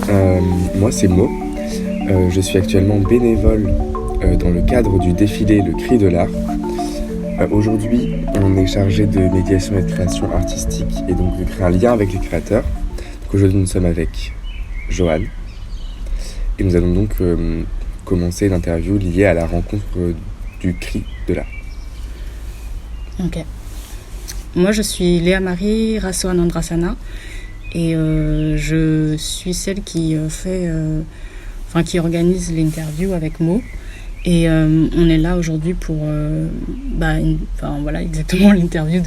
Moi, c'est Mo. Je suis actuellement bénévole dans le cadre du défilé Le Cri de l'Art. Aujourd'hui, on est chargé de médiation et de création artistique et donc de créer un lien avec les créateurs. Donc aujourd'hui, nous sommes avec Johan et nous allons donc commencer l'interview liée à la rencontre du Cri de l'Art. Ok. Moi, je suis Léa Marie Rassoanandrasana et je suis celle qui qui organise l'interview avec Mo. Et on est là aujourd'hui pour exactement l'interview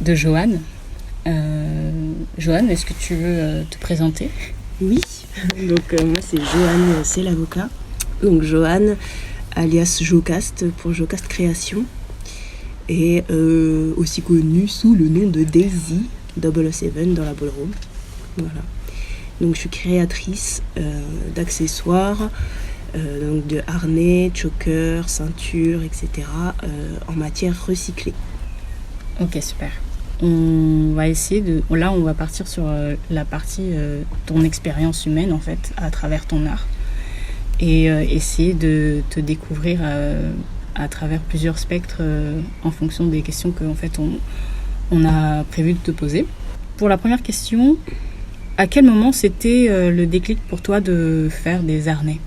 de Johan. Johan, est-ce que tu veux te présenter ? Oui, donc moi c'est Johan, c'est l'avocat. Donc Johan, alias Jocast pour Jocast Création. Et aussi connu sous le nom de Daisy 007 dans la ballroom. Voilà. Donc je suis créatrice d'accessoires, donc de harnais, chokers, ceintures, etc. En matière recyclée. Ok, super. On va essayer on va partir sur la partie ton expérience humaine en fait à travers ton art et essayer de te découvrir à travers plusieurs spectres en fonction des questions qu'en fait on a prévu de te poser. Pour la première question, à quel moment c'était le déclic pour toi de faire des harnais ?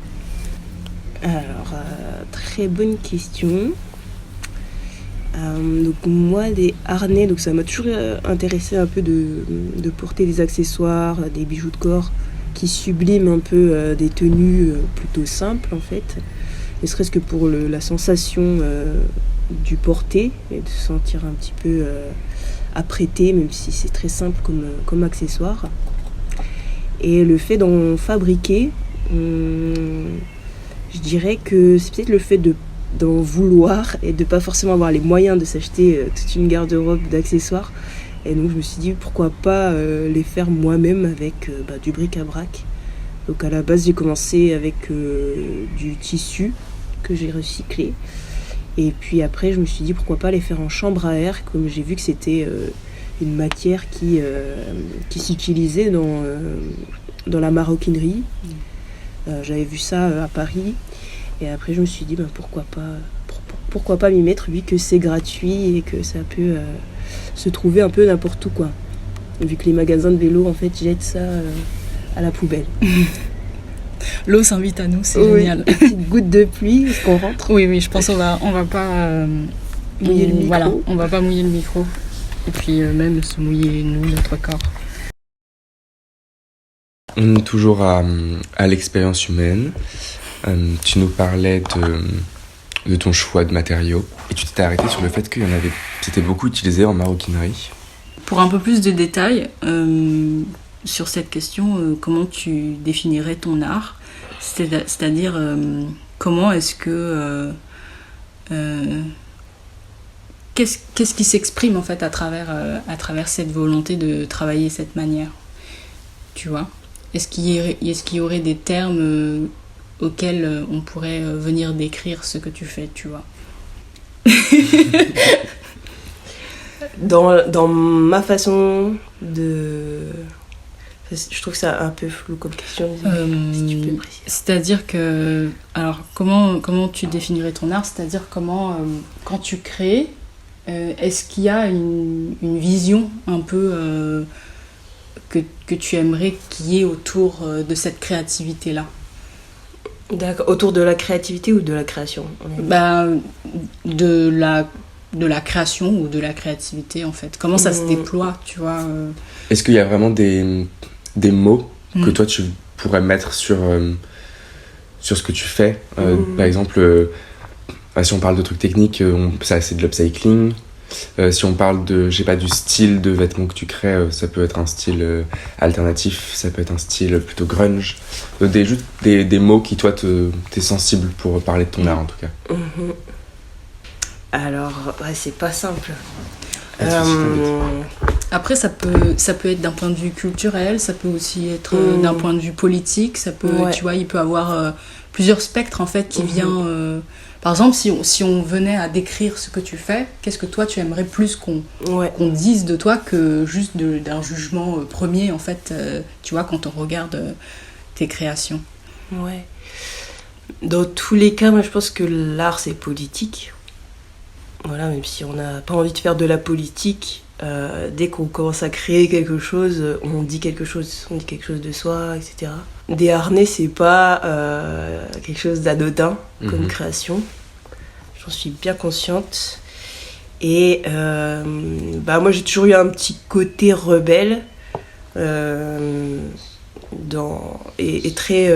Alors, très bonne question. Donc moi, les harnais, donc ça m'a toujours intéressé un peu de porter des accessoires, des bijoux de corps qui subliment un peu des tenues plutôt simples en fait. Ne serait-ce que pour la sensation du porter et de se sentir un petit peu apprêté, même si c'est très simple comme accessoire. Et le fait d'en fabriquer, je dirais que c'est peut-être le fait d'en vouloir et de pas forcément avoir les moyens de s'acheter toute une garde-robe d'accessoires. Et donc je me suis dit pourquoi pas les faire moi-même avec du bric-à-brac. Donc à la base j'ai commencé avec du tissu que j'ai recyclé. Et puis après je me suis dit pourquoi pas les faire en chambre à air, comme j'ai vu que c'était une matière qui s'utilisait dans la maroquinerie. J'avais vu ça à Paris. Et après je me suis dit pourquoi pas m'y mettre vu que c'est gratuit et que ça peut se trouver un peu n'importe où quoi. Vu que les magasins de vélo en fait jettent ça à la poubelle. L'eau s'invite à nous, c'est génial. Une petite goutte de pluie, est-ce qu'on rentre ? Oui, je pense qu'on va pas mouiller le micro. Voilà, on va pas mouiller le micro. Et puis même se mouiller nous, notre corps. On est toujours à l'expérience humaine. Tu nous parlais de ton choix de matériaux et tu t'étais arrêté sur le fait c'était beaucoup utilisé en maroquinerie. Pour un peu plus de détails sur cette question, comment tu définirais ton art ? C'est-à-dire comment est-ce que qu'est-ce qui s'exprime en fait à travers cette volonté de travailler cette manière ? Tu vois ? Est-ce qu'il y aurait des termes auxquels on pourrait venir décrire ce que tu fais, tu vois ? Dans ma façon de... Je trouve que c'est un peu flou comme question, si tu peux préciser. C'est-à-dire que... Alors, comment tu définirais ton art ? C'est-à-dire comment, quand tu crées, est-ce qu'il y a une vision un peu que tu aimerais qu'il y ait autour de cette créativité-là ? D'accord. Autour de la créativité ou de la création ? De la création ou de la créativité, en fait. Comment ça se déploie, tu vois Est-ce qu'il y a vraiment des mots que toi, tu pourrais mettre sur ce que tu fais Par exemple, si on parle de trucs techniques, c'est de l'upcycling. Si on parle du style de vêtements que tu crées, ça peut être un style alternatif, ça peut être un style plutôt grunge. Juste des mots qui, toi, t'es sensible pour parler de ton art, en tout cas. Alors, c'est pas simple. Après, ça peut être d'un point de vue culturel, ça peut aussi être d'un point de vue politique, ça peut, tu vois, il peut avoir plusieurs spectres en fait qui vient. Par exemple, si on venait à décrire ce que tu fais, qu'est-ce que toi tu aimerais plus qu'on dise de toi que juste d'un jugement premier en fait, tu vois, quand on regarde tes créations. Ouais. Dans tous les cas, moi je pense que l'art c'est politique. Voilà, même si on n'a pas envie de faire de la politique, dès qu'on commence à créer quelque chose, on dit quelque chose de soi, etc. Des harnais, c'est pas quelque chose d'anodin comme création. J'en suis bien consciente. Et moi, j'ai toujours eu un petit côté rebelle et très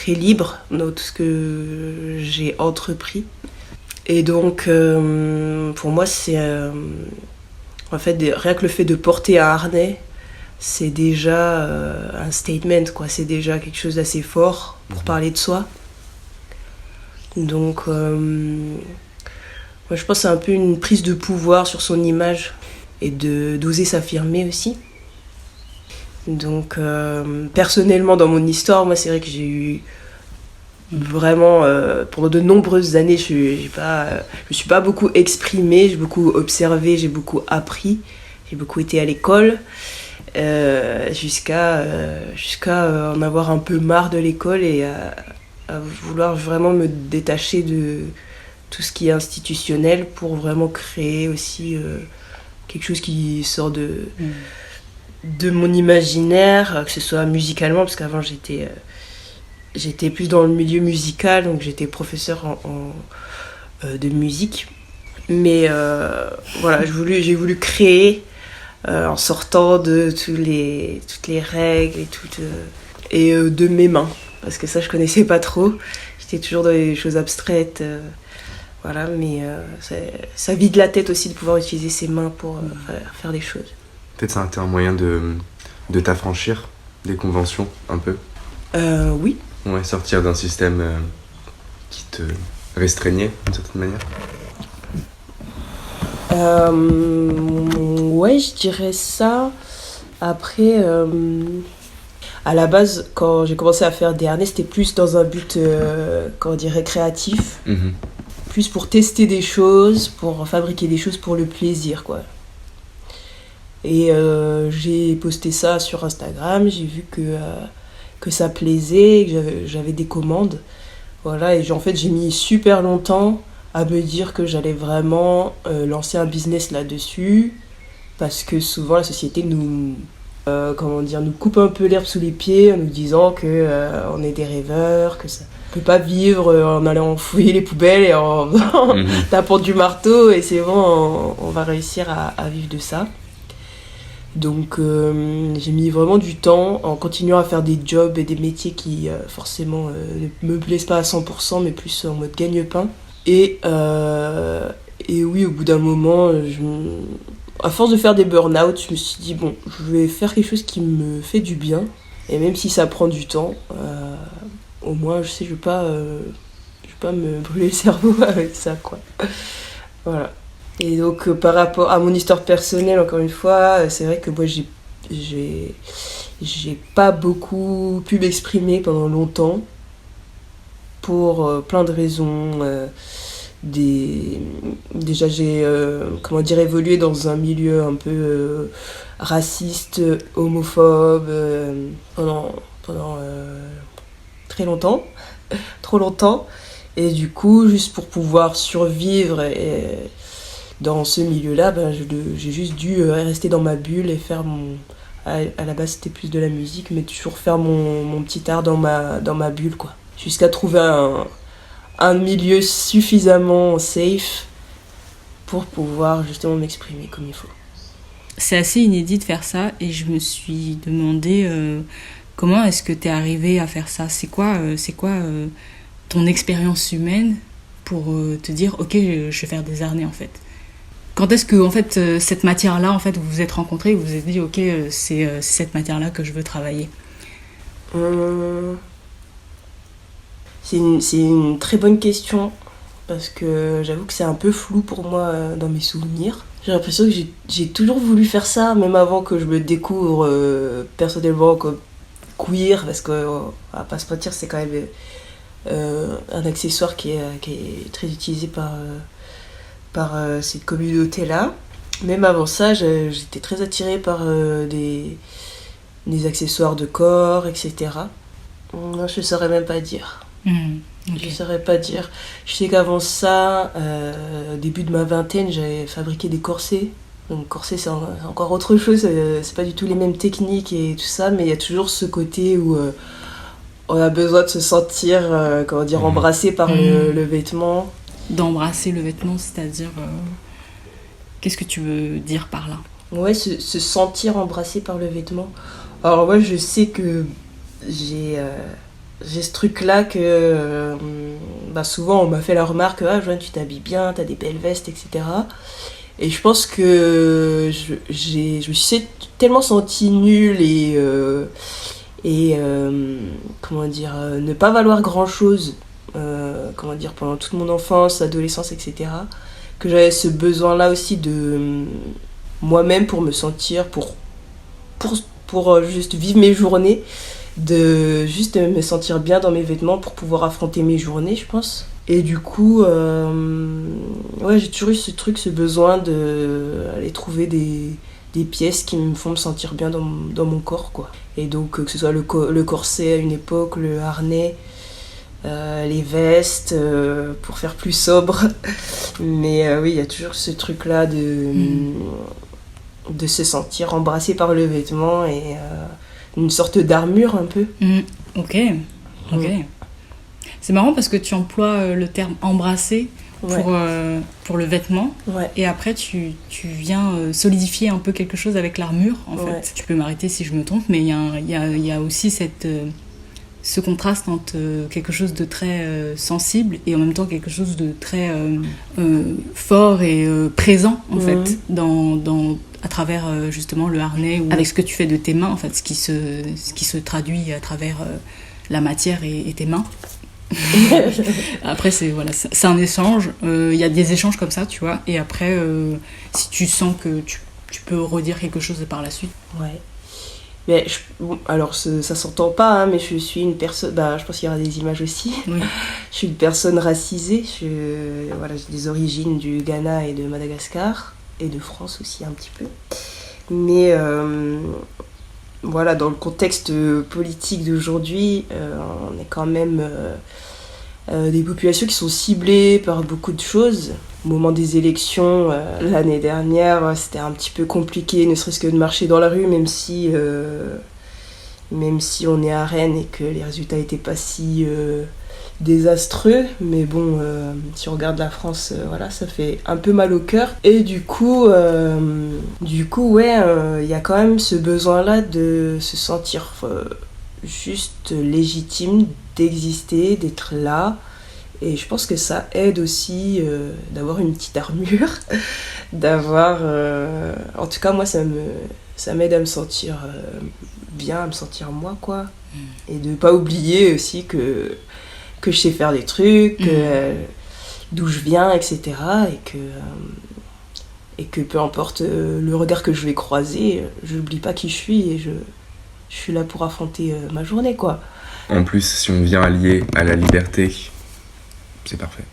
libre dans tout ce que j'ai entrepris. Et donc, pour moi, c'est... en fait, rien que le fait de porter un harnais, c'est déjà un statement, quoi. C'est déjà quelque chose d'assez fort pour parler de soi. Donc, moi, je pense que c'est un peu une prise de pouvoir sur son image et d'oser s'affirmer aussi. Donc, personnellement, dans mon histoire, moi, c'est vrai que j'ai eu vraiment, pendant de nombreuses années, je me suis pas beaucoup exprimée, j'ai beaucoup observé, j'ai beaucoup appris, j'ai beaucoup été à l'école, jusqu'à en avoir un peu marre de l'école et à vouloir vraiment me détacher de tout ce qui est institutionnel pour vraiment créer aussi quelque chose qui sort de mon imaginaire, que ce soit musicalement, parce qu'avant j'étais plus dans le milieu musical, donc j'étais professeur de musique. Mais voilà, j'ai voulu créer en sortant de toutes les règles et de mes mains. Parce que ça, je connaissais pas trop. J'étais toujours dans les choses abstraites. Voilà, mais ça vide la tête aussi de pouvoir utiliser ses mains pour faire des choses. Peut-être ça a été un moyen de t'affranchir des conventions, un peu. Oui. Ouais, sortir d'un système qui te restreignait d'une certaine manière. Ouais, je dirais ça. Après, à la base, quand j'ai commencé à faire des harnais, c'était plus dans un but, comment dire, récréatif. Plus pour tester des choses, pour fabriquer des choses pour le plaisir, quoi. Et j'ai posté ça sur Instagram, j'ai vu que ça plaisait, que j'avais des commandes. Voilà, et en fait, j'ai mis super longtemps à me dire que j'allais vraiment lancer un business là-dessus, parce que souvent la société nous coupe un peu l'herbe sous les pieds en nous disant que on est des rêveurs, que ça peut pas vivre en allant fouiller les poubelles et en tapant du marteau et c'est bon, on va réussir à vivre de ça. Donc j'ai mis vraiment du temps en continuant à faire des jobs et des métiers qui forcément ne me plaisent pas à 100% mais plus en mode gagne-pain. Et oui, au bout d'un moment, à force de faire des burn-out, je me suis dit bon, je vais faire quelque chose qui me fait du bien. Et même si ça prend du temps, au moins je sais, je vais pas me brûler le cerveau avec ça, quoi. Voilà. Et donc par rapport à mon histoire personnelle, encore une fois, c'est vrai que moi j'ai pas beaucoup pu m'exprimer pendant longtemps pour plein de raisons. Déjà j'ai évolué dans un milieu un peu raciste, homophobe pendant très longtemps, trop longtemps, et du coup juste pour pouvoir survivre dans ce milieu-là, j'ai juste dû rester dans ma bulle et faire à la base c'était plus de la musique, mais toujours faire mon petit art dans ma bulle, quoi, jusqu'à trouver un milieu suffisamment safe pour pouvoir justement m'exprimer comme il faut. C'est assez inédit de faire ça et je me suis demandé comment est-ce que tu es arrivé à faire ça. C'est quoi ton expérience humaine pour te dire ok, je vais faire des harnais en fait. Quand est-ce que en fait cette matière-là en fait vous vous êtes rencontrés et vous vous êtes dit ok, c'est cette matière-là que je veux travailler. C'est une très bonne question parce que j'avoue que c'est un peu flou pour moi dans mes souvenirs. J'ai l'impression que j'ai toujours voulu faire ça, même avant que je me découvre personnellement comme queer, parce que on va pas se mentir, c'est quand même un accessoire qui est très utilisé par cette communauté-là. Même avant ça, j'étais très attirée par des accessoires de corps, etc. Non, je ne saurais même pas dire. Okay. Je ne saurais pas dire. Je sais qu'avant ça, au début de ma vingtaine, j'avais fabriqué des corsets. Donc corset, c'est encore autre chose, c'est pas du tout les mêmes techniques et tout ça, mais il y a toujours ce côté où on a besoin de se sentir, embrassé par le vêtement. D'embrasser le vêtement, c'est-à-dire... qu'est-ce que tu veux dire par là ? Ouais, se sentir embrassé par le vêtement. Alors moi, je sais que j'ai ce truc-là que souvent on m'a fait la remarque, Joanne, tu t'habilles bien, t'as des belles vestes, etc. Et je pense que je me suis tellement sentie nulle et ne pas valoir grand-chose, pendant toute mon enfance, adolescence, etc. Que j'avais ce besoin-là aussi de moi-même pour me sentir, pour juste vivre mes journées, de juste me sentir bien dans mes vêtements pour pouvoir affronter mes journées, je pense. Et du coup, j'ai toujours eu ce besoin d'aller trouver des pièces qui me font me sentir bien dans mon corps, quoi. Et donc, que ce soit le corset à une époque, le harnais, les vestes, pour faire plus sobre. Mais oui, il y a toujours ce truc-là de se sentir embrassé par le vêtement et une sorte d'armure un peu. Ok. C'est marrant parce que tu emploies le terme embrasser pour le vêtement, et après tu viens solidifier un peu quelque chose avec l'armure, en fait. Tu peux m'arrêter si je me trompe, mais il y a aussi ce contraste entre quelque chose de très sensible et en même temps quelque chose de très fort et présent, en fait, à travers justement le harnais, ou avec ce que tu fais de tes mains, en fait, ce qui se traduit à travers la matière et tes mains. Après, c'est un échange. Il y a des échanges comme ça, tu vois. Et après, si tu sens que tu peux redire quelque chose par la suite. Ouais. Mais alors, ça s'entend pas, hein, mais je suis une personne... je pense qu'il y aura des images aussi. Oui. Je suis une personne racisée. J'ai des origines du Ghana et de Madagascar. Et de France aussi, un petit peu. Mais... dans le contexte politique d'aujourd'hui, on est quand même des populations qui sont ciblées par beaucoup de choses. Au moment des élections, l'année dernière, c'était un petit peu compliqué, ne serait-ce que de marcher dans la rue, même si on est à Rennes et que les résultats n'étaient pas si désastreux. Mais bon, si on regarde la France, ça fait un peu mal au cœur. Et du coup, il y a quand même ce besoin-là de se sentir juste légitime, d'exister, d'être là. Et je pense que ça aide aussi d'avoir une petite armure, d'avoir... en tout cas, moi, ça m'aide à me sentir bien, à me sentir moi, quoi. Et de ne pas oublier aussi que je sais faire des trucs, d'où je viens, etc. Et que peu importe le regard que je vais croiser, je n'oublie pas qui je suis et je suis là pour affronter ma journée, quoi. En plus, si on vient allier à la liberté, c'est parfait.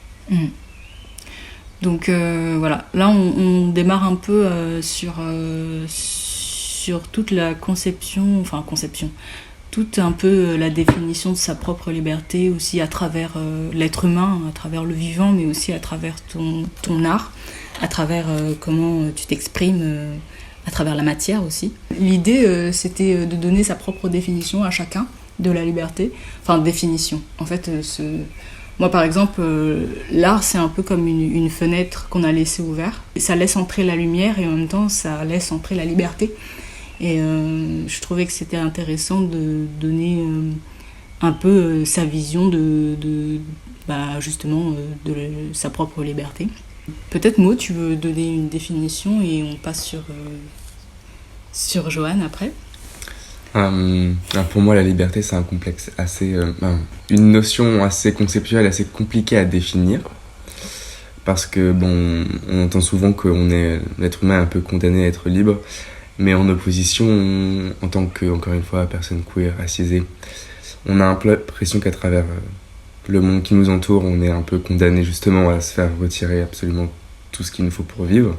Donc là on démarre un peu sur toute la conception, toute un peu la définition de sa propre liberté, aussi à travers l'être humain, à travers le vivant, mais aussi à travers ton art, à travers comment tu t'exprimes, à travers la matière aussi. L'idée, c'était de donner sa propre définition à chacun de la liberté. Enfin, définition. En fait, moi, par exemple, l'art, c'est un peu comme une fenêtre qu'on a laissée ouverte. Ça laisse entrer la lumière et en même temps, ça laisse entrer la liberté. Et je trouvais que c'était intéressant de donner un peu sa vision de sa propre liberté. Peut-être, Maud, tu veux donner une définition et on passe sur Joanne après. Pour moi, la liberté, c'est un complexe une notion assez conceptuelle, assez compliquée à définir. Parce que, on entend souvent l'être humain est un peu condamné à être libre. Mais en opposition, en tant que, encore une fois, personne queer, racisée, on a l'impression qu'à travers le monde qui nous entoure, on est un peu condamné justement à se faire retirer absolument tout ce qu'il nous faut pour vivre.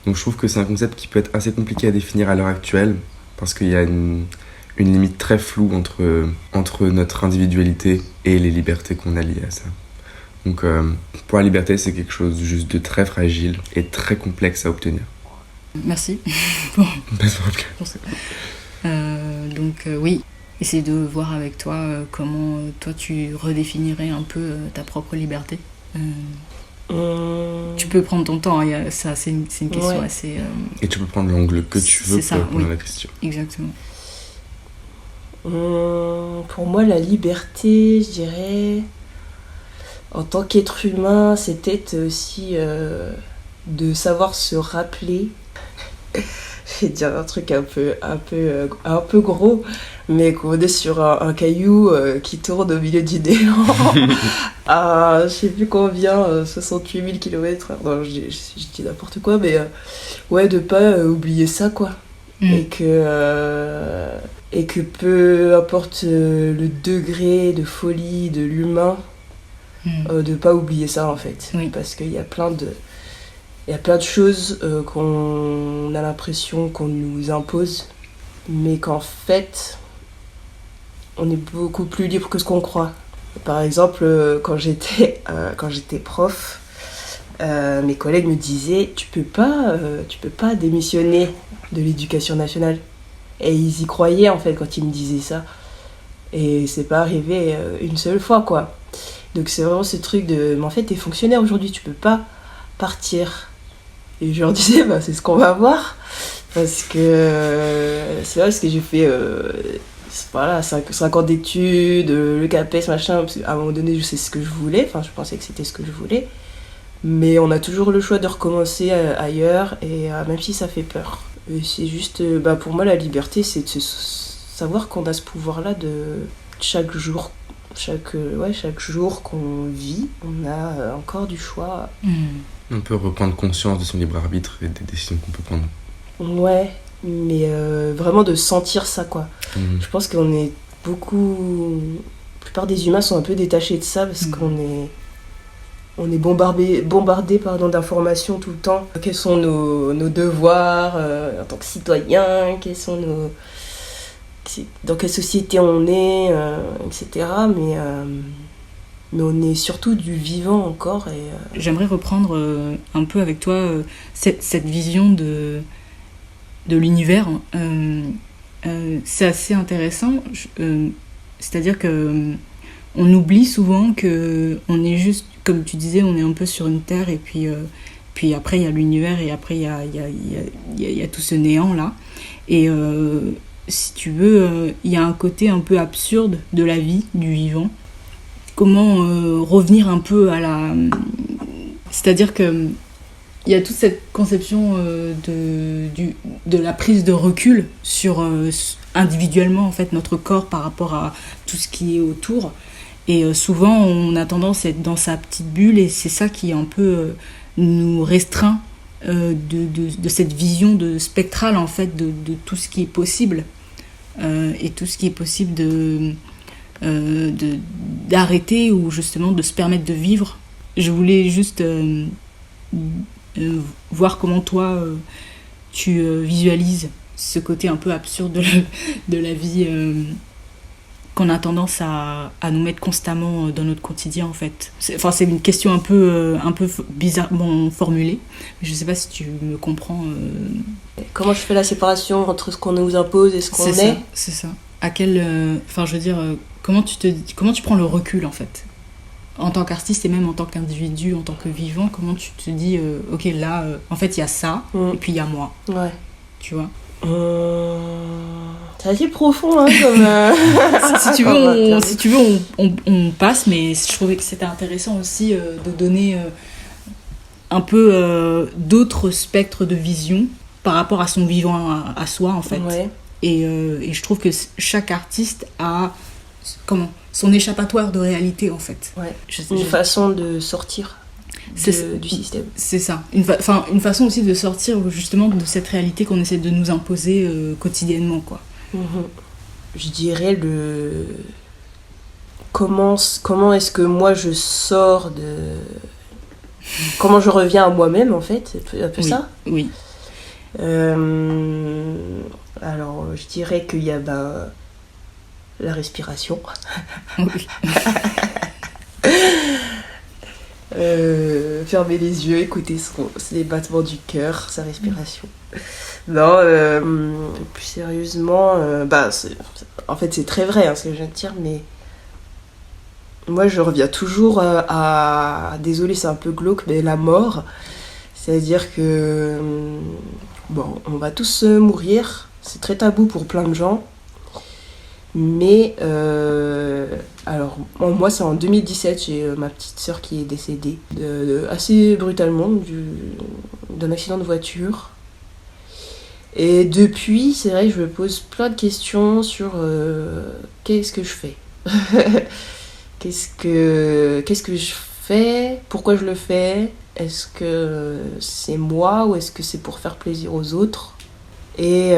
Donc je trouve que c'est un concept qui peut être assez compliqué à définir à l'heure actuelle, parce qu'il y a une limite très floue entre notre individualité et les libertés qu'on a liées à ça. Donc pour la liberté, c'est quelque chose juste de très fragile et très complexe à obtenir. Merci. Oui, essayer de voir avec toi comment toi tu redéfinirais un peu ta propre liberté. Tu peux prendre ton temps, hein, ça c'est une question assez... Et tu peux prendre l'angle que tu veux pour répondre à la question. Exactement. Pour moi, la liberté, je dirais, en tant qu'être humain, c'est peut-être aussi de savoir se rappeler. Je vais dire un truc un peu gros, mais qu'on est sur un caillou qui tourne au milieu du néant à je sais plus combien, 68 000 km/h. Non, je dis n'importe quoi, mais de pas oublier ça, quoi. Et que peu importe le degré de folie de l'humain, de pas oublier ça, en fait. Oui. Parce qu'il y a plein de choses qu'on a l'impression qu'on nous impose, mais qu'en fait, on est beaucoup plus libre que ce qu'on croit. Par exemple, quand j'étais prof, mes collègues me disaient tu peux pas démissionner de l'éducation nationale. Et ils y croyaient, en fait, quand ils me disaient ça. Et c'est pas arrivé une seule fois, quoi. Donc c'est vraiment ce truc de... Mais en fait, t'es fonctionnaire aujourd'hui, tu peux pas partir. Et je leur disais, c'est ce qu'on va voir. Parce que c'est vrai, parce que j'ai fait 5 ans d'études, le CAPES, machin. Parce qu'à un moment donné, je sais ce que je voulais. Enfin, je pensais que c'était ce que je voulais. Mais on a toujours le choix de recommencer ailleurs, et même si ça fait peur. Et c'est juste, pour moi, la liberté, c'est de savoir qu'on a ce pouvoir-là de chaque jour qu'on vit, on a encore du choix. On peut reprendre conscience de son libre arbitre et des décisions qu'on peut prendre. Ouais, mais vraiment de sentir ça, quoi. Je pense qu'on est beaucoup... La plupart des humains sont un peu détachés de ça, parce qu'on est bombardé d'informations tout le temps. Quels sont nos devoirs en tant que citoyen, dans quelle société on est, etc. Mais on est surtout du vivant encore. J'aimerais reprendre un peu avec toi cette vision de l'univers. C'est assez intéressant. C'est-à-dire que on oublie souvent qu'on est juste, comme tu disais, on est un peu sur une terre, et puis après il y a l'univers, et après il y a tout ce néant là. Et si tu veux, il y a un côté un peu absurde de la vie, du vivant. Comment revenir un peu à la... C'est-à-dire que il y a toute cette conception de la prise de recul sur individuellement, en fait, notre corps par rapport à tout ce qui est autour. Et souvent, on a tendance à être dans sa petite bulle, et c'est ça qui un peu nous restreint de cette vision spectrale, en fait, de tout ce qui est possible. Et tout ce qui est possible d'arrêter, ou justement de se permettre de vivre. Je voulais juste voir comment toi, tu visualises ce côté un peu absurde de la vie qu'on a tendance à nous mettre constamment dans notre quotidien, en fait. C'est une question un peu bizarrement formulée, mais je sais pas si tu me comprends. Comment je fais la séparation entre ce qu'on nous impose et ce qu'on est ? C'est ça. À quel... comment tu prends le recul, en fait ? En tant qu'artiste, et même en tant qu'individu, en tant que vivant, comment tu te dis, ok, là, en fait, il y a ça, et puis il y a moi. Ouais. Tu vois ? C'est assez profond, hein, comme... si tu veux, on passe, mais je trouvais que c'était intéressant aussi de donner un peu d'autres spectres de vision par rapport à son vivant à soi, en fait. Ouais. Et je trouve que chaque artiste a son échappatoire de réalité, en fait. Ouais. Une façon de sortir du système. C'est ça. Une façon aussi de sortir justement de cette réalité qu'on essaie de nous imposer quotidiennement, quoi. Je dirais comment est-ce que moi je sors de... Comment je reviens à moi-même, en fait, c'est un peu Oui. ça. Oui. Alors, je dirais qu'il y a la respiration. Oui. Fermer les yeux, écouter les battements du cœur, sa respiration. Non, plus sérieusement, en fait c'est très vrai ce que je viens de dire, mais moi je reviens toujours désolé, c'est un peu glauque, mais la mort. C'est-à-dire que, on va tous mourir, c'est très tabou pour plein de gens. Mais, alors, moi c'est en 2017, j'ai ma petite sœur qui est décédée assez brutalement d'un accident de voiture. Et depuis, c'est vrai que je me pose plein de questions sur qu'est-ce que je fais. Qu'est-ce que je fais? Pourquoi je le fais? Est-ce que c'est moi ou est-ce que c'est pour faire plaisir aux autres? Et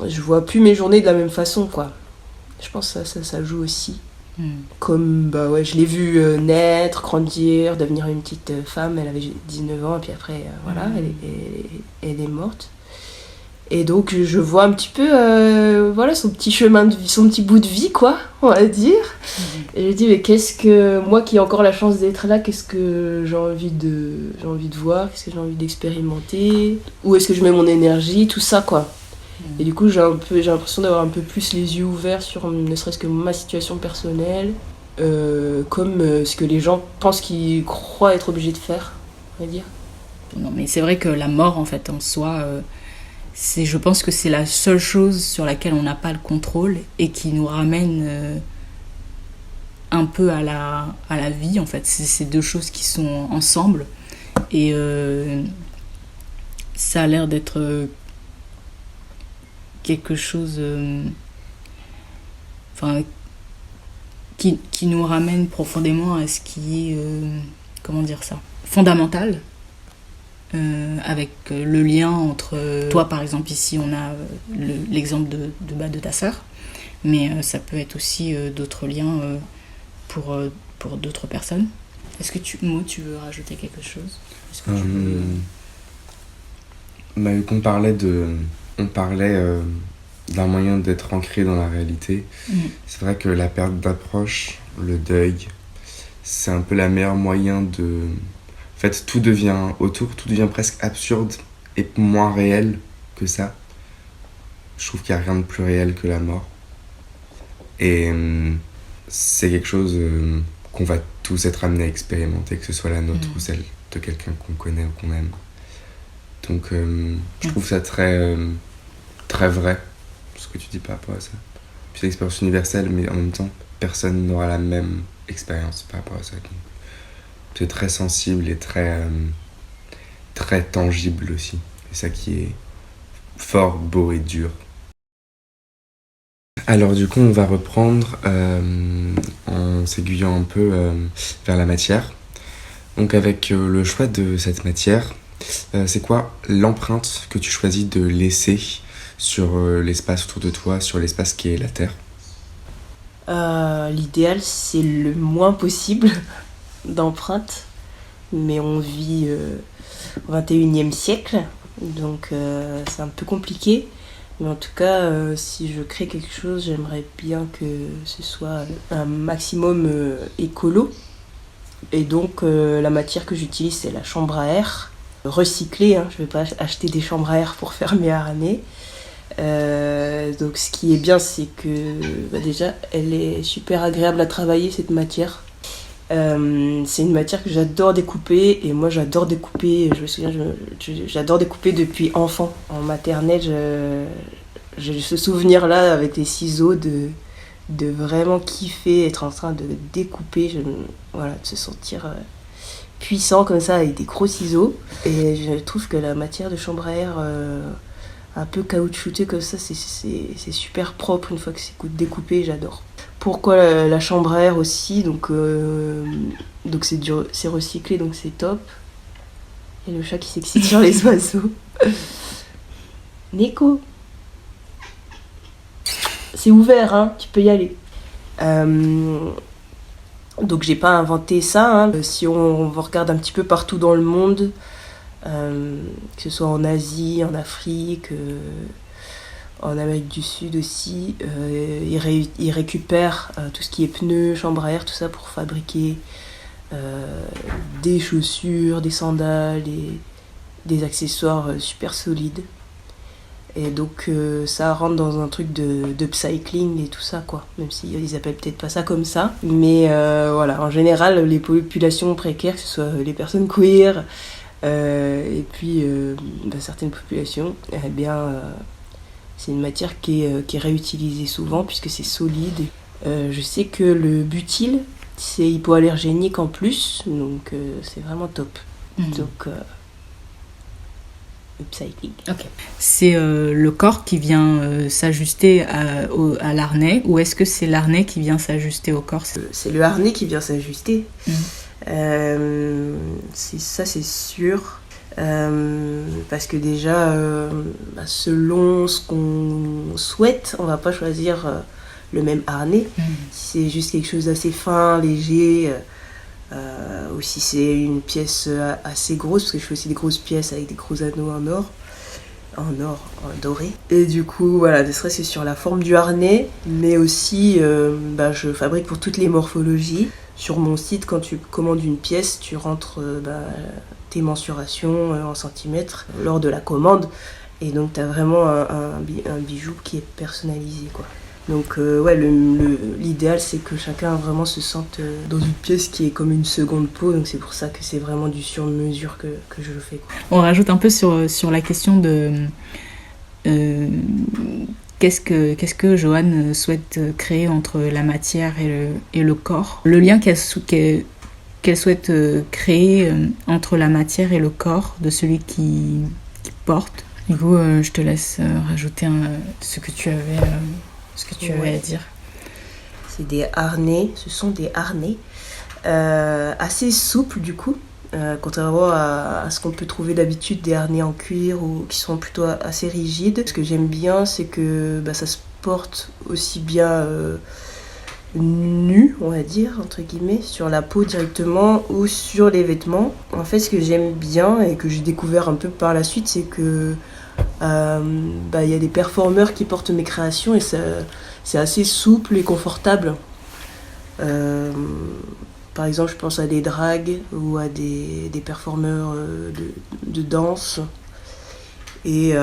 je vois plus mes journées de la même façon, quoi. Je pense que ça joue aussi. Comme, je l'ai vue naître, grandir, devenir une petite femme. Elle avait 19 ans et puis après, voilà, elle est morte. Et donc je vois un petit peu son petit chemin de vie, son petit bout de vie, quoi, on va dire. Et je me dis, mais qu'est-ce que, moi qui ai encore la chance d'être là, qu'est-ce que j'ai envie de voir, qu'est-ce que j'ai envie d'expérimenter, où est-ce que je mets mon énergie, tout ça, quoi. Et du coup, j'ai l'impression d'avoir un peu plus les yeux ouverts sur ne serait-ce que ma situation personnelle, comme ce que les gens pensent qu'ils croient être obligés de faire, on va dire. Non, mais c'est vrai que la mort, en fait, en soi, je pense que c'est la seule chose sur laquelle on n'a pas le contrôle et qui nous ramène un peu à la vie, en fait. C'est ces deux choses qui sont ensemble. Et ça a l'air d'être quelque chose qui nous ramène profondément à ce qui est comment dire ça, fondamental, avec le lien entre toi, par exemple, ici on a l'exemple de ta sœur, mais ça peut être aussi d'autres liens pour d'autres personnes. Est-ce que tu veux rajouter quelque chose? Est-ce que on parlait d'un moyen d'être ancré dans la réalité. C'est vrai que la perte d'approche, le deuil, c'est un peu le meilleur moyen de... En fait, tout devient presque absurde et moins réel que ça. Je trouve qu'il n'y a rien de plus réel que la mort. Et c'est quelque chose qu'on va tous être amenés à expérimenter, que ce soit la nôtre ou celle de quelqu'un qu'on connaît ou qu'on aime. Donc je trouve ça très vrai, ce que tu dis par rapport à ça. Puis c'est une expérience universelle, mais en même temps, personne n'aura la même expérience par rapport à ça. Donc, c'est très sensible et très tangible aussi. C'est ça qui est fort, beau et dur. Alors du coup, on va reprendre en s'aiguillant un peu vers la matière. Donc avec le choix de cette matière, c'est quoi l'empreinte que tu choisis de laisser sur l'espace autour de toi, sur l'espace qui est la Terre? L'idéal, c'est le moins possible d'empreintes, mais on vit au 21e siècle, donc c'est un peu compliqué. Mais en tout cas, si je crée quelque chose, j'aimerais bien que ce soit un maximum écolo. Et donc la matière que j'utilise, c'est la chambre à air recyclée, hein. Je ne vais pas acheter des chambres à air pour faire mes harnais. Donc ce qui est bien, c'est que déjà elle est super agréable à travailler, cette matière. C'est une matière que j'adore découper, et moi j'adore découper, je me souviens, j'adore découper depuis enfant. En maternelle, j'ai ce souvenir là avec les ciseaux de vraiment kiffer, être en train de découper, voilà, de se sentir puissant comme ça avec des gros ciseaux. Et je trouve que la matière de chambre à air un peu caoutchoutée comme ça, c'est super propre une fois que c'est découpé, j'adore. Pourquoi la chambre à air aussi, donc c'est recyclé, donc c'est top. Et le chat qui s'excite sur les oiseaux. Nico, c'est ouvert, hein, tu peux y aller. Donc j'ai pas inventé ça, hein. Si on regarde un petit peu partout dans le monde, que ce soit en Asie, en Afrique, en Amérique du Sud aussi, ils récupèrent tout ce qui est pneus, chambre à air, tout ça pour fabriquer des chaussures, des sandales, des accessoires super solides. Et donc ça rentre dans un truc d'upcycling et tout ça, quoi. Même s'ils appellent peut-être pas ça comme ça. Mais voilà, en général, les populations précaires, que ce soit les personnes queer et puis certaines populations, eh bien, c'est une matière qui est réutilisée souvent puisque c'est solide. Je sais que le butyl, c'est hypoallergénique en plus, donc c'est vraiment top. Donc upcycling. Ok. C'est le corps qui vient s'ajuster à l'harnais, ou est-ce que c'est l'harnais qui vient s'ajuster au corps? C'est le harnais qui vient s'ajuster. Ça, c'est sûr. Parce que déjà, selon ce qu'on souhaite, on va pas choisir le même harnais. Si c'est juste quelque chose d'assez fin, léger, ou si c'est une pièce assez grosse, parce que je fais aussi des grosses pièces avec des gros anneaux en doré. Et du coup, voilà, ne serait-ce que sur la forme du harnais, mais aussi, je fabrique pour toutes les morphologies. Sur mon site, quand tu commandes une pièce, tu rentres tes mensurations en centimètres lors de la commande. Et donc, tu as vraiment un bijou qui est personnalisé, quoi. Donc, l'idéal, c'est que chacun vraiment se sente dans une pièce qui est comme une seconde peau. Donc, c'est pour ça que c'est vraiment du sur-mesure que je le fais, quoi. On rajoute un peu sur la question de... Qu'est-ce que Joanne souhaite créer entre la matière et le corps? Le lien qu'elle souhaite créer entre la matière et le corps de celui qui porte. Du coup, je te laisse rajouter ce que tu avais à dire. C'est des harnais, ce sont des harnais assez souples du coup. Contrairement à ce qu'on peut trouver d'habitude des harnais en cuir ou qui sont plutôt assez rigides. Ce que j'aime bien, c'est que ça se porte aussi bien nu, on va dire, entre guillemets, sur la peau directement ou sur les vêtements. En fait, ce que j'aime bien et que j'ai découvert un peu par la suite, c'est que y a des performeurs qui portent mes créations et c'est assez souple et confortable. Par exemple, je pense à des drags ou à des performeurs de danse. Et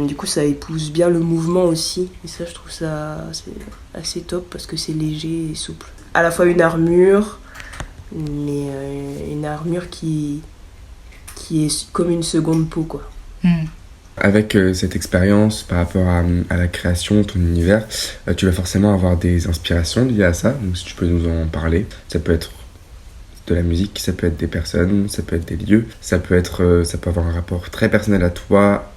du coup, ça épouse bien le mouvement aussi. Et ça, je trouve ça assez top parce que c'est léger et souple. À la fois une armure, mais une armure qui est comme une seconde peau, quoi. Avec cette expérience par rapport à la création, ton univers, tu vas forcément avoir des inspirations liées à ça. Donc si tu peux nous en parler, ça peut être de la musique, ça peut être des personnes, ça peut être des lieux, ça peut avoir un rapport très personnel à toi,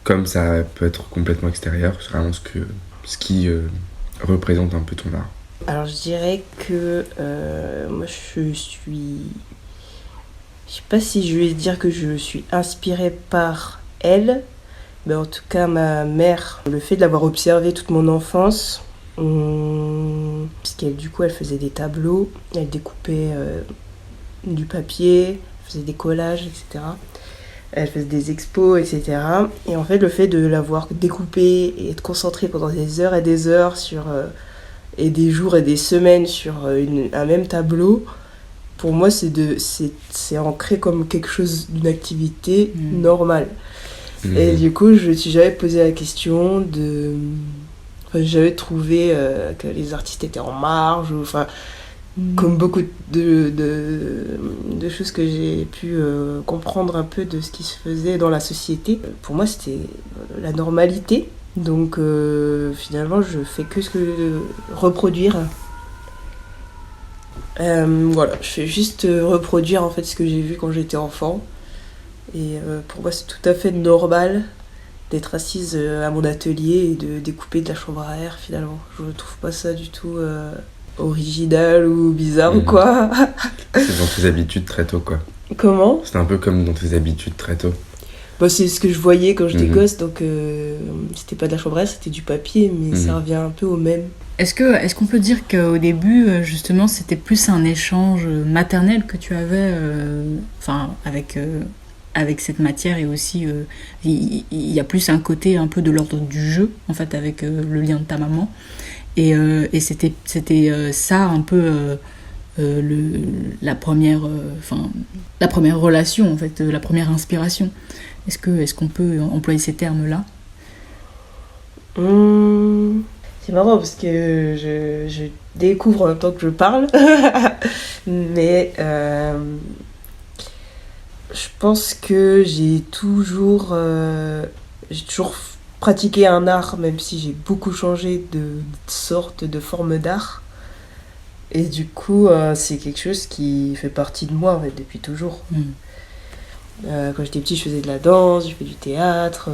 comme ça peut être complètement extérieur. C'est vraiment ce qui représente un peu ton art. Alors je dirais que moi je sais pas si je vais dire que je suis inspirée par elle, mais en tout cas ma mère, le fait de l'avoir observée toute mon enfance, parce qu'elle du coup elle faisait des tableaux, elle découpait du papier, elle faisait des collages, etc. Elle faisait des expos, etc. Et en fait le fait de l'avoir découpée et être concentrée pendant des heures et des heures et des jours et des semaines sur un même tableau, pour moi c'est ancré comme quelque chose d'une activité normale. Et du coup je me suis jamais posé la question j'avais trouvé que les artistes étaient en marge, comme beaucoup de choses que j'ai pu comprendre un peu de ce qui se faisait dans la société. Pour moi, c'était la normalité. Donc, finalement, je fais que reproduire. Voilà, je fais juste reproduire en fait ce que j'ai vu quand j'étais enfant. Et pour moi, c'est tout à fait normal d'être assise à mon atelier et de découper de la chambre à air, finalement. Je ne trouve pas ça du tout original ou bizarre ou quoi. C'est dans tes habitudes très tôt, quoi. Comment ? C'est un peu comme dans tes habitudes très tôt. c'est ce que je voyais quand j'étais gosse, donc c'était pas de la chambre à air, c'était du papier, mais ça revient un peu au même. Est-ce qu'on peut dire qu'au début, justement, c'était plus un échange maternel que tu avais avec cette matière, et aussi il y a plus un côté un peu de l'ordre du jeu, en fait, avec le lien de ta maman. Et c'était ça un peu la première relation, en fait, la première inspiration. Est-ce qu'on peut employer ces termes-là? C'est marrant parce que je découvre en même temps que je parle. Mais je pense que j'ai toujours pratiqué un art, même si j'ai beaucoup changé de sorte, de forme d'art. Et du coup, c'est quelque chose qui fait partie de moi, en fait, depuis toujours. Quand j'étais petite, je faisais de la danse, je fais du théâtre,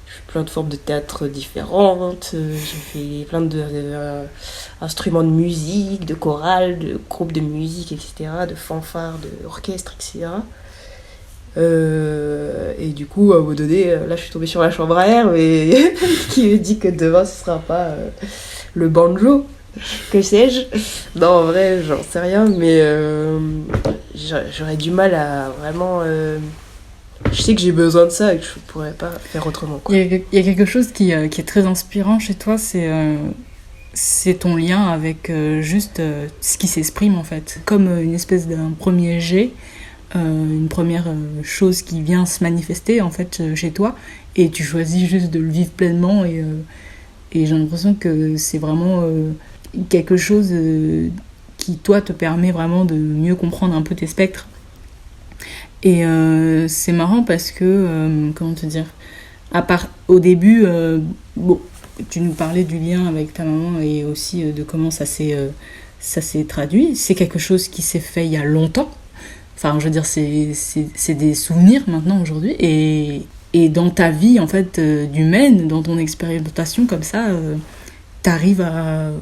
je fais plein de formes de théâtre différentes, j'ai fait plein d'instruments de musique, de chorale, de groupes de musique, etc., de fanfares, d'orchestre, etc. Et du coup, à un moment donné, là je suis tombée sur la chambre à air, mais qui me dit que demain ce sera pas le banjo, que sais-je. Non, en vrai, j'en sais rien, mais j'aurais du mal à vraiment. Je sais que j'ai besoin de ça et que je pourrais pas faire autrement, quoi. Il y a quelque chose qui est très inspirant chez toi, c'est ton lien avec juste ce qui s'exprime, en fait. Comme une espèce d'un premier jet. Une première chose qui vient se manifester, en fait, chez toi, et tu choisis juste de le vivre pleinement, et j'ai l'impression que c'est vraiment quelque chose qui, toi, te permet vraiment de mieux comprendre un peu tes spectres. Et c'est marrant parce que, comment te dire, au début, tu nous parlais du lien avec ta maman et aussi de comment ça s'est traduit. C'est quelque chose qui s'est fait il y a longtemps. Enfin, je veux dire, c'est des souvenirs maintenant, aujourd'hui. Et dans ta vie, en fait, d'humaine, dans ton expérimentation comme ça,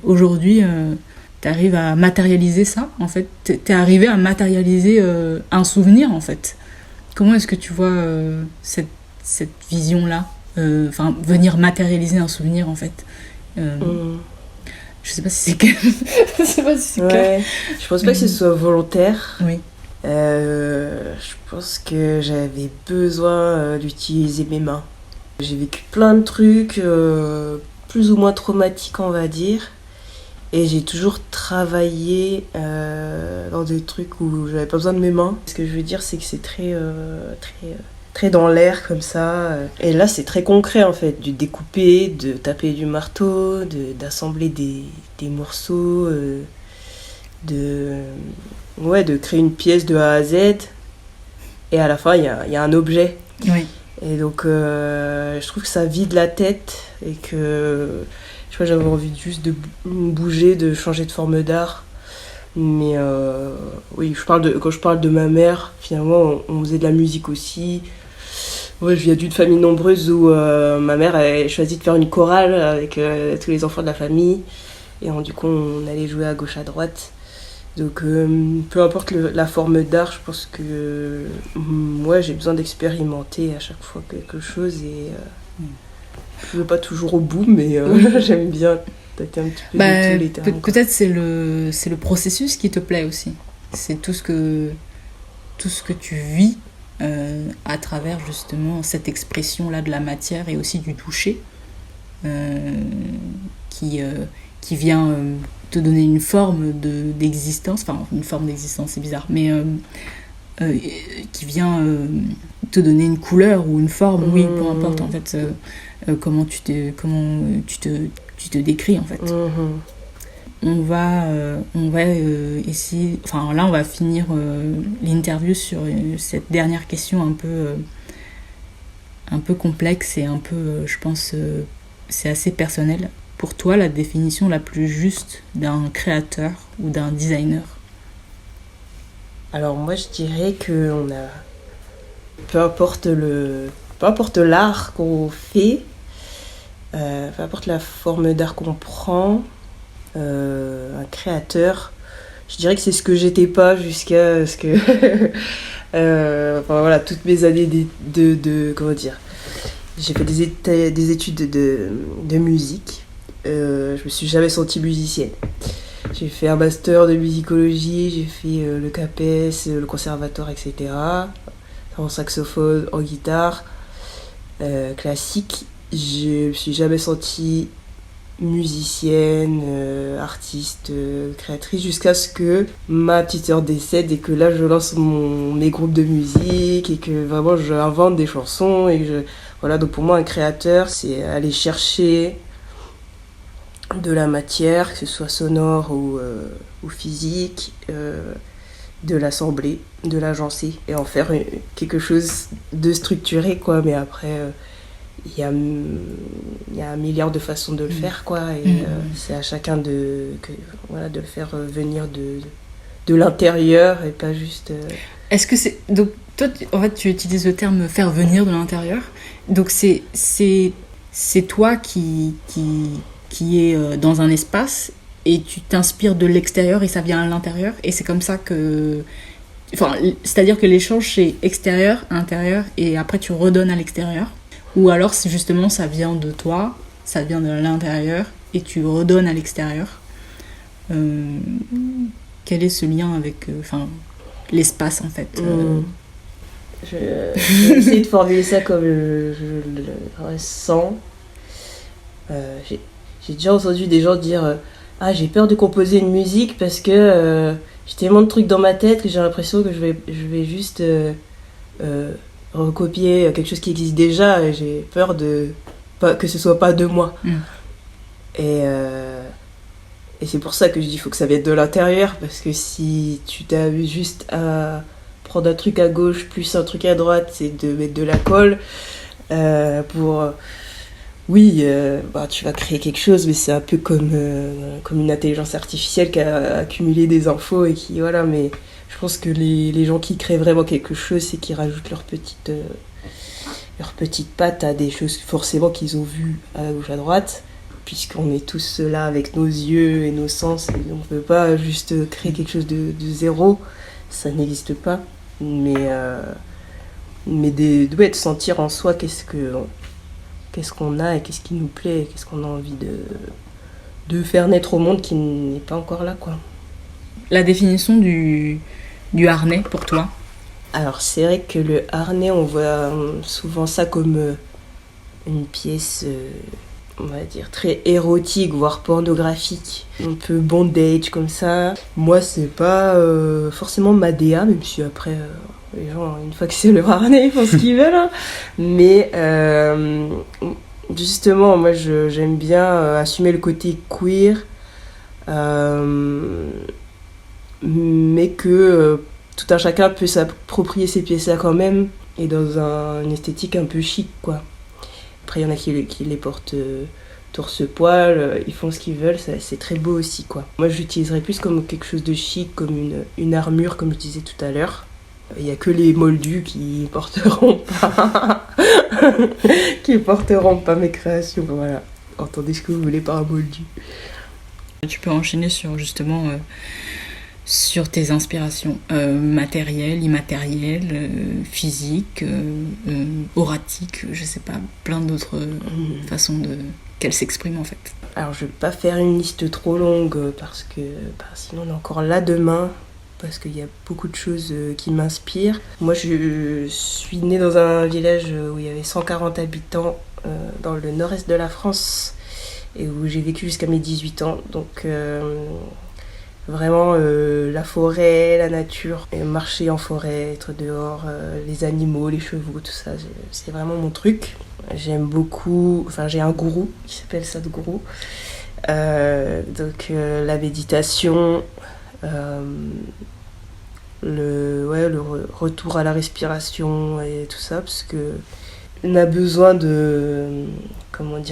aujourd'hui, t'arrives à matérialiser ça, en fait. T'es arrivé à matérialiser un souvenir, en fait. Comment est-ce que tu vois cette vision-là, venir matérialiser un souvenir, en fait. Je sais pas si c'est clair. Je sais pas si c'est clair. Je pense pas que ce soit volontaire. Oui. Je pense que j'avais besoin d'utiliser mes mains. J'ai vécu plein de trucs plus ou moins traumatiques, on va dire, et j'ai toujours travaillé dans des trucs où j'avais pas besoin de mes mains. Ce que je veux dire, c'est que c'est très dans l'air comme ça, et là c'est très concret, en fait, du découper, de taper du marteau, d'assembler des morceaux, de créer une pièce de A à Z, et à la fin il y a un objet. Oui. Et donc je trouve que ça vide la tête, et que je sais pas, j'avais envie juste de bouger, de changer de forme d'art. Mais oui, quand je parle de ma mère, finalement on faisait de la musique aussi. Ouais, je viens d'une famille nombreuse où ma mère a choisi de faire une chorale avec tous les enfants de la famille, et du coup on allait jouer à gauche à droite. Donc peu importe la forme d'art, je pense que moi j'ai besoin d'expérimenter à chaque fois quelque chose, et je ne vais pas toujours au bout, mais j'aime bien tâter un petit peu de tous les terrains. Peut-être c'est le processus qui te plaît aussi. C'est tout ce que tu vis à travers justement cette expression-là de la matière et aussi du toucher qui vient te donner une forme d'existence, enfin une forme d'existence c'est bizarre, mais qui vient te donner une couleur ou une forme, oui, peu importe en fait comment tu te décris, en fait. On va essayer, enfin là on va finir l'interview sur cette dernière question un peu complexe et un peu, je pense, c'est assez personnel. Pour toi, la définition la plus juste d'un créateur ou d'un designer? Alors moi je dirais que peu importe l'art qu'on fait, peu importe la forme d'art qu'on prend, un créateur, je dirais que c'est ce que j'étais pas jusqu'à ce que Enfin voilà, toutes mes années comment dire, j'ai fait des études de musique. Je me suis jamais sentie musicienne. J'ai fait un master de musicologie, j'ai fait le CAPES, le conservatoire, etc. En saxophone, en guitare, classique. Je me suis jamais sentie musicienne, artiste, créatrice, jusqu'à ce que ma petite sœur décède et que là je lance mes groupes de musique et que vraiment j'invente des chansons voilà. Donc pour moi un créateur c'est aller chercher de la matière, que ce soit sonore ou physique, de l'assembler, de l'agencer et en faire quelque chose de structuré quoi. Mais après il y a un milliard de façons de le faire quoi, et c'est à chacun de le faire venir de l'intérieur et pas juste Est-ce que c'est donc toi en fait tu utilises le terme faire venir de l'intérieur, donc c'est toi qui est dans un espace et tu t'inspires de l'extérieur et ça vient à l'intérieur, et c'est comme ça que c'est-à-dire que l'échange c'est extérieur, intérieur, et après tu redonnes à l'extérieur, ou alors justement ça vient de toi, ça vient de l'intérieur et tu redonnes à l'extérieur. Quel est ce lien avec l'espace en fait? Je vais essayer de formuler ça comme je le ressens. J'ai déjà entendu des gens dire j'ai peur de composer une musique parce que j'ai tellement de trucs dans ma tête que j'ai l'impression que je vais juste recopier quelque chose qui existe déjà, et j'ai peur que ce soit pas de moi. Et c'est pour ça que je dis qu'il faut que ça vienne de l'intérieur, parce que si tu t'amuses juste à prendre un truc à gauche plus un truc à droite, c'est de mettre de la colle tu vas créer quelque chose, mais c'est un peu comme une intelligence artificielle qui a accumulé des infos et qui voilà. Mais je pense que les gens qui créent vraiment quelque chose, c'est qu'ils rajoutent leur petite patte à des choses forcément qu'ils ont vues à gauche à droite, puisqu'on est tous là avec nos yeux et nos sens, et on ne peut pas juste créer quelque chose de zéro, ça n'existe pas. Mais de sentir en soi qu'est-ce qu'on a et qu'est-ce qui nous plaît et qu'est-ce qu'on a envie de faire naître au monde qui n'est pas encore là quoi. La définition du harnais pour toi? Alors c'est vrai que le harnais, on voit souvent ça comme une pièce on va dire très érotique, voire pornographique, un peu bondage comme ça. Moi c'est pas forcément ma DA, même si après les gens, une fois que c'est le harnais, ils font ce qu'ils veulent, hein. Mais justement moi j'aime bien assumer le côté queer, mais que tout un chacun peut s'approprier ces pièces-là quand même, et dans une esthétique un peu chic quoi. Après il y en a qui les portent torse-poil, ils font ce qu'ils veulent, c'est très beau aussi quoi. Moi j'utiliserais plus comme quelque chose de chic, comme une armure, comme je disais tout à l'heure. Il n'y a que les moldus qui porteront pas mes créations, voilà. Entendez ce que vous voulez par un moldu. Tu peux enchaîner sur justement sur tes inspirations matérielles, immatérielles, physiques, oratiques, je sais pas, plein d'autres façons qu'elles s'expriment en fait. Alors je vais pas faire une liste trop longue parce que sinon on est encore là demain, parce qu'il y a beaucoup de choses qui m'inspirent. Moi je suis née dans un village où il y avait 140 habitants dans le nord-est de la France, et où j'ai vécu jusqu'à mes 18 ans, donc vraiment la forêt, la nature, et marcher en forêt, être dehors, les animaux, les chevaux, tout ça, c'est vraiment mon truc. J'aime beaucoup, j'ai un gourou qui s'appelle Sadhguru, donc la méditation, le retour à la respiration et tout ça, parce que on a besoin de,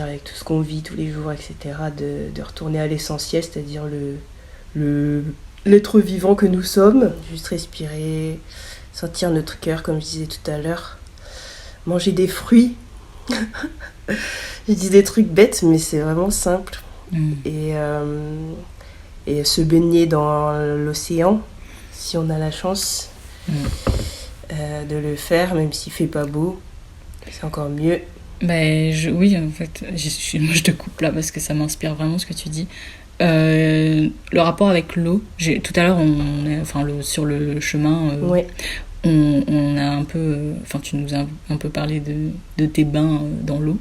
avec tout ce qu'on vit tous les jours, etc., de retourner à l'essentiel, c'est-à-dire l'être vivant que nous sommes. Juste respirer, sentir notre cœur, comme je disais tout à l'heure. Manger des fruits. Je dis des trucs bêtes, mais c'est vraiment simple. Et se baigner dans l'océan, si on a la chance. de le faire, même s'il fait pas beau. C'est encore mieux. Oui, en fait, moi je te coupe là parce que ça m'inspire vraiment ce que tu dis. Le rapport avec l'eau, tout à l'heure, sur le chemin, Ouais. on a un peu, tu nous as un peu parlé de tes bains dans l'eau.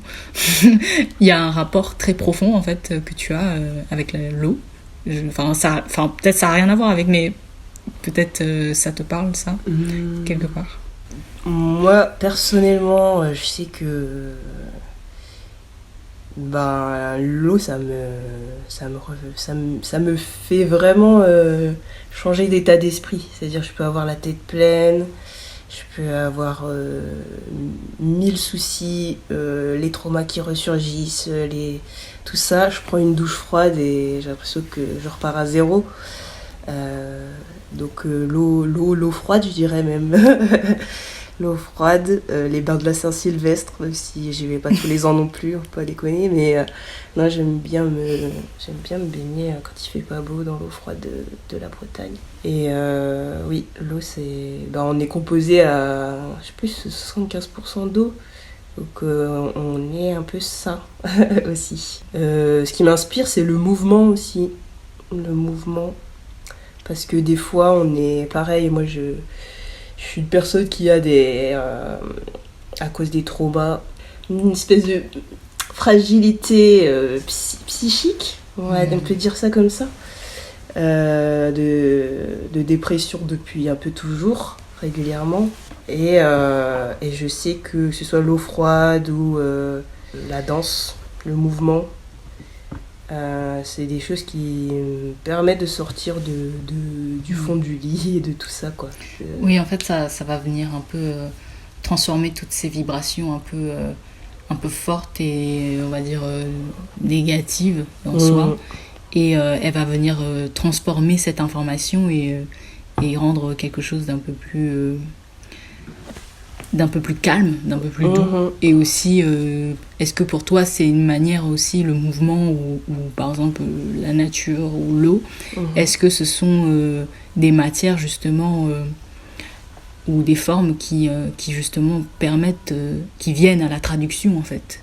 Il y a un rapport très profond en fait que tu as avec l'eau. Peut-être ça n'a rien à voir avec, mais peut-être ça te parle ça quelque part. Moi personnellement, je sais que l'eau ça me fait vraiment changer d'état d'esprit. C'est-à-dire je peux avoir la tête pleine, je peux avoir 1000 soucis, les traumas qui ressurgissent, tout ça. Je prends une douche froide et j'ai l'impression que je repars à zéro. Donc l'eau froide, je dirais même. L'eau froide, les bains de la Saint-Sylvestre, même si j'y vais pas tous les ans non plus, on peut pas déconner, mais non, j'aime bien me baigner quand il fait pas beau dans l'eau froide de la Bretagne. Et oui, l'eau on est composé à, je sais plus, 75% d'eau, donc on est un peu sain aussi. Ce qui m'inspire, c'est le mouvement aussi, parce que des fois on est pareil, moi je suis une personne qui a à cause des traumas, une espèce de fragilité psychique, on peut dire ça comme ça, de dépression depuis un peu toujours, régulièrement. Et je sais que ce soit l'eau froide ou la danse, le mouvement, c'est des choses qui me permettent de sortir du fond du lit et de tout ça, quoi. Oui, en fait, ça va venir un peu transformer toutes ces vibrations un peu fortes et, on va dire, négatives en soi. Et elle va venir transformer cette information et rendre quelque chose d'un peu plus calme, d'un peu plus doux. Et aussi, est-ce que pour toi c'est une manière aussi, le mouvement ou par exemple la nature ou l'eau, est-ce que ce sont des matières justement ou des formes qui justement permettent, qui viennent à la traduction en fait,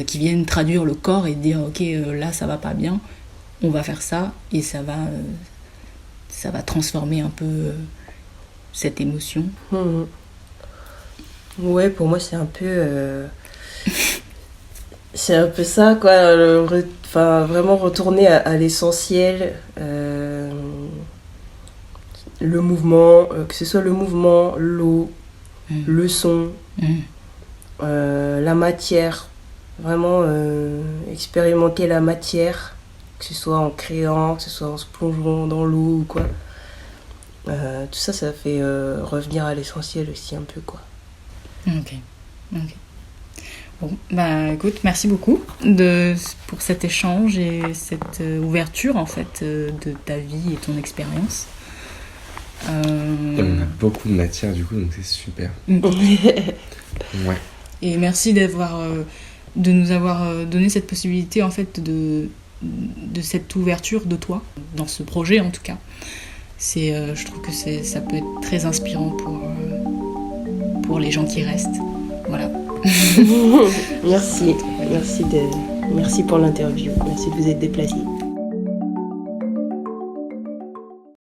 qui viennent traduire le corps et dire ok, là ça va pas bien, on va faire ça et ça va transformer un peu cette émotion. Ouais, pour moi c'est un peu ça, quoi. Vraiment retourner à l'essentiel, le mouvement, que ce soit le mouvement, l'eau, le son, la matière, vraiment expérimenter la matière, que ce soit en créant, que ce soit en se plongeant dans l'eau ou quoi. Tout ça fait revenir à l'essentiel aussi un peu, quoi. Ok. Bon, écoute, merci beaucoup pour cet échange et cette ouverture en fait de ta vie et ton expérience. Et on a beaucoup de matière du coup, donc c'est super. Ouais. Et merci de nous avoir donné cette possibilité en fait de cette ouverture de toi dans ce projet en tout cas. Je trouve que ça peut être très inspirant pour les gens qui restent. Voilà. Merci pour l'interview. Merci de vous être déplacés.